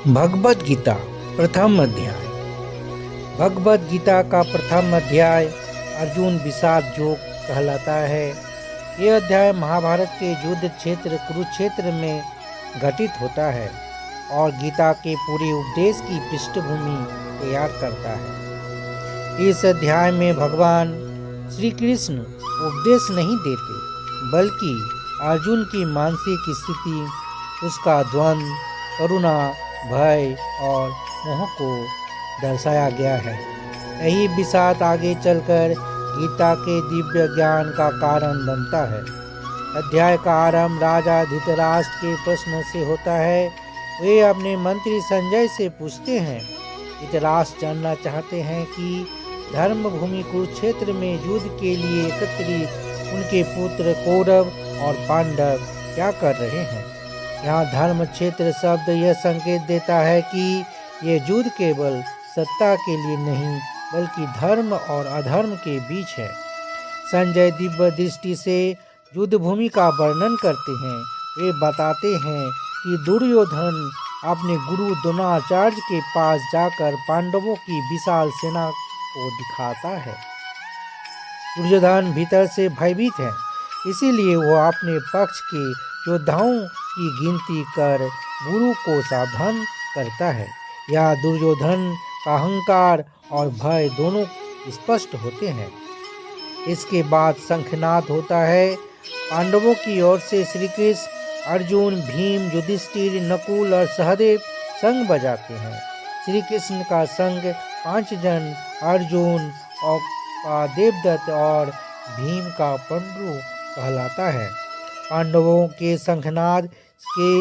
भगवद गीता प्रथम अध्याय। भगवद गीता का प्रथम अध्याय अर्जुन विषाद योग कहलाता है। यह अध्याय महाभारत के युद्ध क्षेत्र कुरुक्षेत्र में घटित होता है और गीता के पूरे उपदेश की पृष्ठभूमि तैयार करता है। इस अध्याय में भगवान श्री कृष्ण उपदेश नहीं देते, बल्कि अर्जुन की मानसिक स्थिति, उसका द्वंद्व, करुणा, भय और मोह को दर्शाया गया है। यही विषाद आगे चलकर गीता के दिव्य ज्ञान का कारण बनता है। अध्याय का आरंभ राजा धृतराष्ट्र के प्रश्न से होता है। वे अपने मंत्री संजय से पूछते हैं। धृतराष्ट्र जानना चाहते हैं कि धर्म भूमि कुरुक्षेत्र में युद्ध के लिए एकत्रित उनके पुत्र कौरव और पांडव क्या कर रहे हैं। यहाँ धर्म क्षेत्र शब्द यह संकेत देता है कि ये युद्ध केवल सत्ता के लिए नहीं, बल्कि धर्म और अधर्म के बीच है। संजय दिव्य दृष्टि से युद्ध भूमि का वर्णन करते हैं। वे बताते हैं कि दुर्योधन अपने गुरु द्रोणाचार्य के पास जाकर पांडवों की विशाल सेना को दिखाता है। दुर्योधन भीतर से भयभीत है, इसीलिए वह अपने पक्ष के योद्धाओं की गिनती कर गुरु को सावधान करता है। यह दुर्योधन का अहंकार और भय दोनों स्पष्ट होते हैं। इसके बाद शंखनाद होता है। पांडवों की ओर से श्री कृष्ण, अर्जुन, भीम, युधिष्ठिर, नकुल और सहदेव संग बजाते हैं। श्री कृष्ण का संग 5 जन, अर्जुन और का देवदत्त और भीम का पंडु कहलाता है। पांडवों के शंखनाद के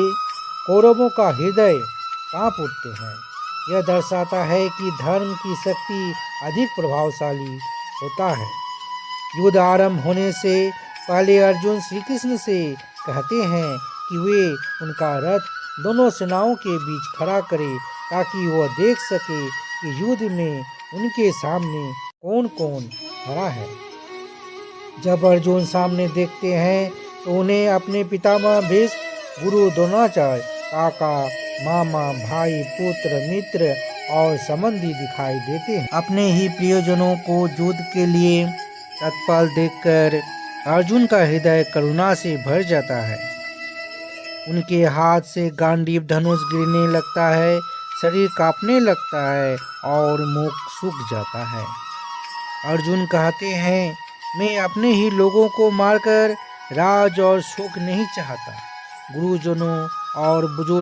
कौरवों का हृदय कांप उठते हैं। यह दर्शाता है कि धर्म की शक्ति अधिक प्रभावशाली होता है। युद्ध आरंभ होने से पहले अर्जुन श्री कृष्ण से कहते हैं कि वे उनका रथ दोनों सेनाओं के बीच खड़ा करें, ताकि वह देख सके कि युद्ध में उनके सामने कौन कौन खड़ा है। जब अर्जुन सामने देखते हैं तो उन्हें अपने पितामह भीष्म, गुरु द्रोणाचार्य, काका, मामा, भाई, पुत्र, मित्र और संबंधी दिखाई देते हैं। अपने ही प्रियजनों को युद्ध के लिए तत्पर देखकर अर्जुन का हृदय करुणा से भर जाता है। उनके हाथ से गांडीव धनुष गिरने लगता है, शरीर कांपने लगता है और मुख सूख जाता है। अर्जुन कहते हैं, मैं अपने ही लोगों को मारकर राज और सुख नहीं चाहता। गुरुजनों और बुजुर्ग